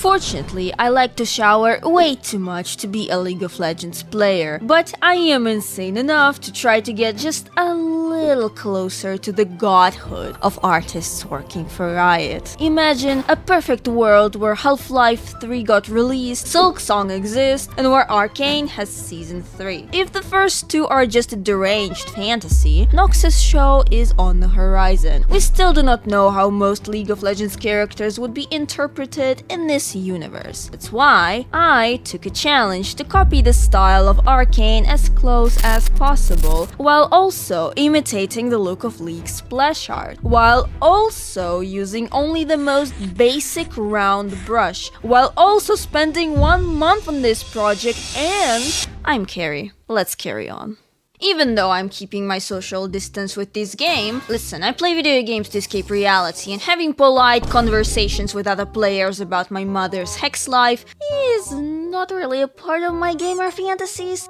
Unfortunately, I like to shower way too much to be a League of Legends player, but I am insane enough to try to get just a little closer to the godhood of artists working for Riot. Imagine a perfect world where Half-Life 3 got released, Silksong exists, and where Arcane has Season 3. If the first two are just a deranged fantasy, Nox's show is on the horizon. We still do not know how most League of Legends characters would be interpreted in this universe. That's why I took a challenge to copy the style of Arcane as close as possible, while also imitating the look of League's splash art, while also using only the most basic round brush, while also spending 1 month on this project, and I'm Carrie. Let's carry on. Even though I'm keeping my social distance with this game, listen, I play video games to escape reality, and having polite conversations with other players about my mother's hex life is not really a part of my gamer fantasies.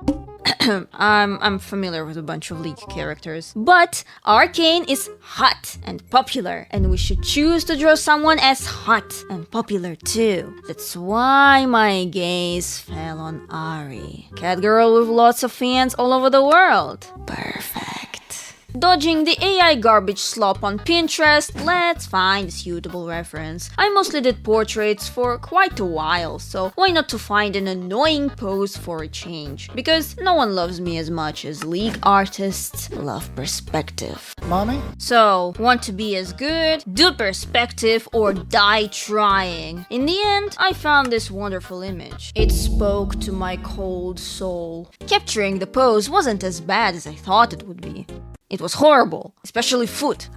I'm familiar with a bunch of League characters. But Arcane is hot and popular, and we should choose to draw someone as hot and popular too. That's why my gaze fell on Ari, cat girl with lots of fans all over the world. Perfect. Dodging the AI garbage slop on Pinterest, let's find a suitable reference. I mostly did portraits for quite a while, so why not to find an annoying pose for a change? Because no one loves me as much as League artists love perspective. Mommy? So, want to be as good? Do perspective or die trying. In the end, I found this wonderful image. It spoke to my cold soul. Capturing the pose wasn't as bad as I thought it would be. It was horrible, especially foot.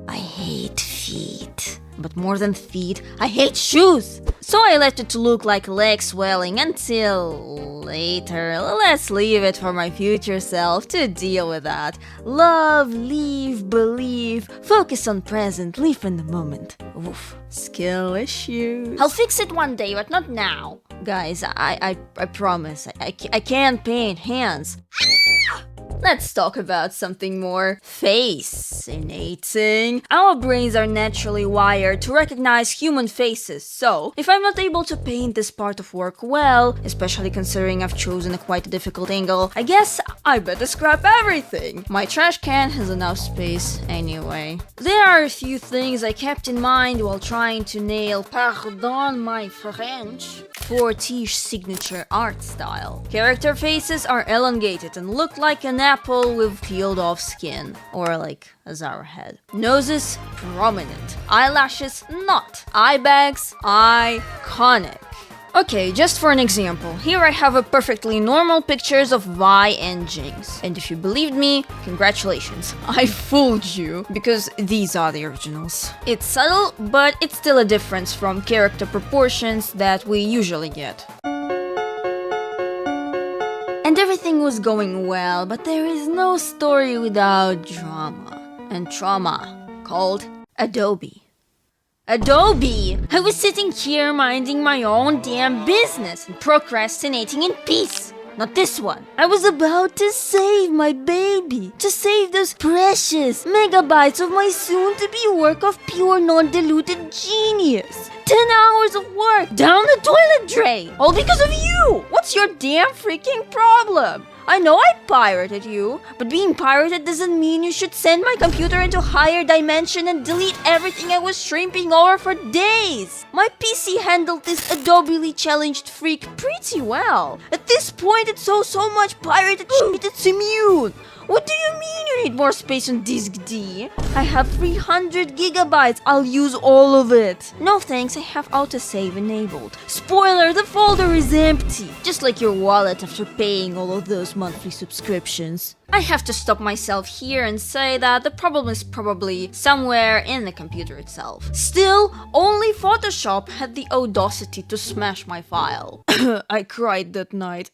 I hate feet. But more than feet, I hate shoes! So I left it to look like leg swelling until later. Let's leave it for my future self to deal with that. Love, leave, believe, focus on present, live in the moment. Oof, skill issues. I'll fix it one day, but not now. Guys, I promise, I can't paint hands. Let's talk about something more fascinating. Our brains are naturally wired to recognize human faces, so if I'm not able to paint this part of work well, especially considering I've chosen a quite difficult angle, I guess I better scrap everything. My trash can has enough space anyway. There are a few things I kept in mind while trying to nail, pardon my French, Fortiche signature art style. Character faces are elongated and look like an apple with peeled off skin, or like a Zara head. Noses prominent, eyelashes not, eye bags iconic. Okay, just for an example, here I have a perfectly normal pictures of Vi and Jinx. And if you believed me, congratulations. I fooled you, because these are the originals. It's subtle, but it's still a difference from character proportions that we usually get. And everything was going well, but there is no story without drama. And trauma, called Adobe. Adobe! I was sitting here minding my own damn business and procrastinating in peace. Not this one. I was about to save my baby. To save those precious megabytes of my soon-to-be work of pure non-diluted genius. 10 hours of work down the toilet drain. All because of you. What's your damn freaking problem? I know I pirated you, but being pirated doesn't mean you should send my computer into a higher dimension and delete everything I was shrimping over for days. My PC handled this Adobe challenged freak pretty well. At this point, it's so much pirated shit, it's immune. What do you mean you need more space on disk D? I have 300 gigabytes, I'll use all of it. No thanks, I have autosave enabled. Spoiler, the folder is empty. Just like your wallet after paying all of those monthly subscriptions. I have to stop myself here and say that the problem is probably somewhere in the computer itself. Still, only Photoshop had the audacity to smash my file. I cried that night.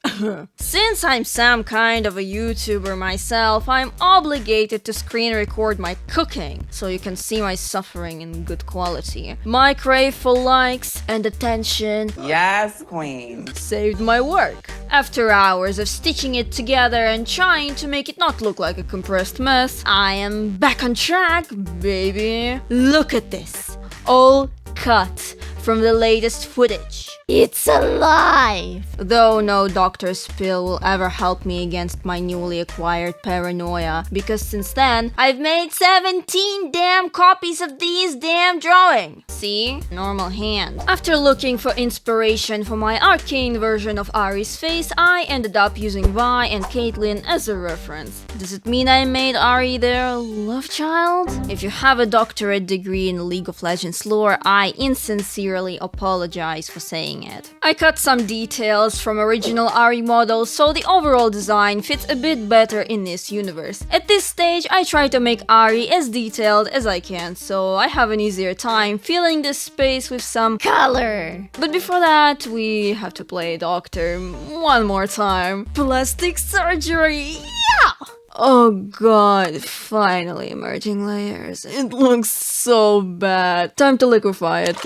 Since I'm some kind of a YouTuber myself, I'm obligated to screen record my cooking, so you can see my suffering in good quality. My crave for likes and attention, yes, queen, saved my work. After hours of stitching it together and trying to make it not look like a compressed mess, I am back on track, baby. Look at this. All cut. from the latest footage. It's alive! Though no doctor's pill will ever help me against my newly acquired paranoia, because since then, I've made 17 damn copies of these damn drawings. See? Normal hand. After looking for inspiration for my arcane version of Ari's face, I ended up using Vi and Caitlyn as a reference. Does it mean I made Ari their love child? If you have a doctorate degree in League of Legends lore, I insincerely apologize for saying it. I cut some details from original Ari models so the overall design fits a bit better in this universe. At this stage, I try to make Ari as detailed as I can, so I have an easier time filling this space with some color. But before that, we have to play Doctor one more time. Plastic surgery! Yeah! Oh god, finally emerging layers. It looks so bad. Time to liquefy it.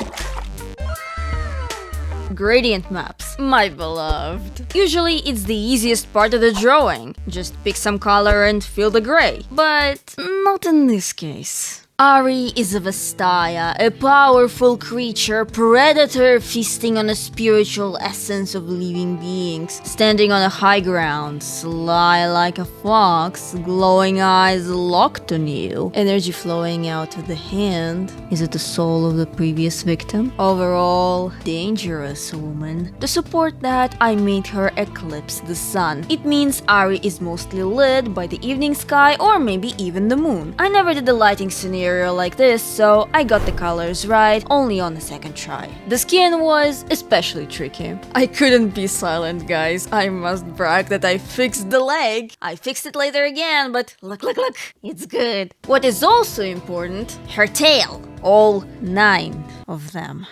Gradient maps, my beloved. Usually it's the easiest part of the drawing. Just pick some color and fill the gray. But not in this case. Ari is a Vastaya, a powerful creature, predator feasting on the spiritual essence of living beings, standing on a high ground, sly like a fox, glowing eyes locked on you, energy flowing out of the hand. Is it the soul of the previous victim? Overall, dangerous woman. To support that, I made her eclipse the sun. It means Ari is mostly lit by the evening sky or maybe even the moon. I never did the lighting scenario like this, so I got the colors right only on the second try. The skin was especially tricky. I couldn't be silent, guys. I must brag that I fixed the leg. I fixed it later again, but look, it's good. What is also important, her tail. All 9 of them.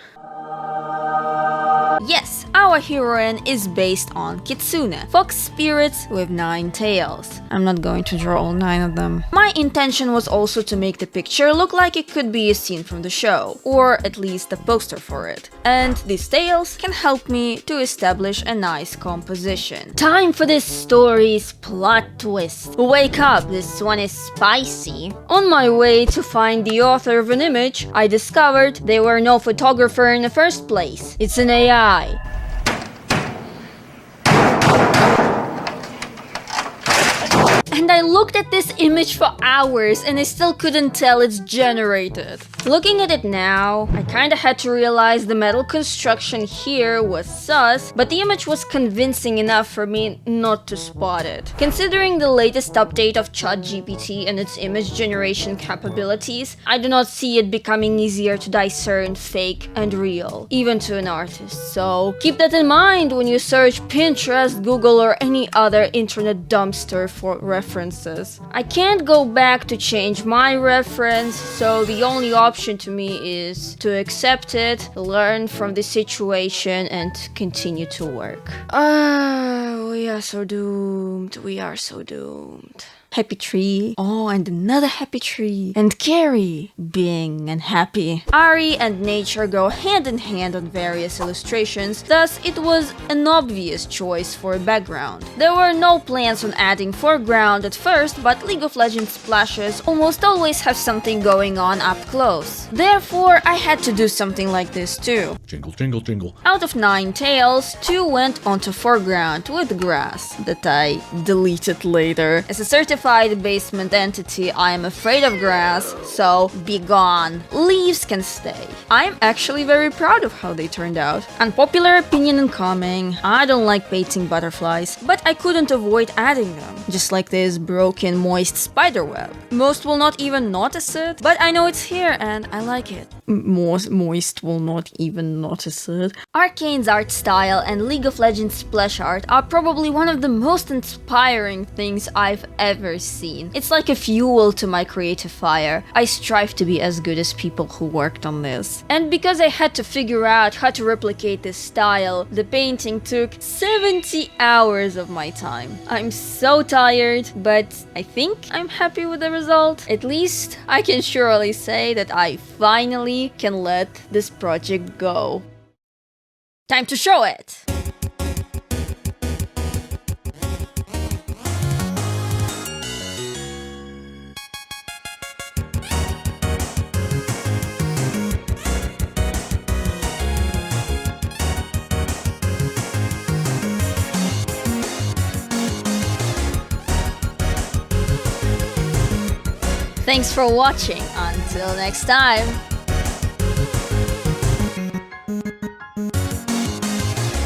Yes, our heroine is based on Kitsune, fox spirits with 9 tails. I'm not going to draw all 9 of them. My intention was also to make the picture look like it could be a scene from the show, or at least a poster for it. And these tails can help me to establish a nice composition. Time for this story's plot twist. Wake up, this one is spicy. On my way to find the author of an image, I discovered there were no photographer in the first place. It's an AI. And I looked at this image for hours and I still couldn't tell it's generated. Looking at it now, I kinda had to realize the metal construction here was sus, but the image was convincing enough for me not to spot it. Considering the latest update of ChatGPT and its image generation capabilities, I do not see it becoming easier to discern fake and real, even to an artist. So keep that in mind when you search Pinterest, Google, or any other internet dumpster for references. I can't go back to change my reference, so the only option to me is to accept it, learn from the situation, and continue to work. We are so doomed. We are so doomed. Happy tree. Oh, and another happy tree. And Carrie being unhappy. Ari and nature go hand in hand on various illustrations, thus it was an obvious choice for a background. There were no plans on adding foreground at first, but League of Legends splashes almost always have something going on up close. Therefore, I had to do something like this too. Jingle, jingle, jingle. Out of 9 tails, 2 went onto foreground with grass that I deleted later. As a certified basement entity, I am afraid of grass, so be gone. Leaves can stay. I'm actually very proud of how they turned out. Unpopular opinion incoming. I don't like painting butterflies, but I couldn't avoid adding them. Just like this broken, moist spiderweb. Most will not even notice it, but I know it's here and I like it. Moist will not even notice it. Arcane's art style and League of Legends splash art are probably one of the most inspiring things I've ever seen. It's like a fuel to my creative fire. I strive to be as good as people who worked on this. And because I had to figure out how to replicate this style, the painting took 70 hours of my time. I'm so tired, but I think I'm happy with the result. At least I can surely say that I finally can let this project go. Time to show it! Thanks for watching. Until next time.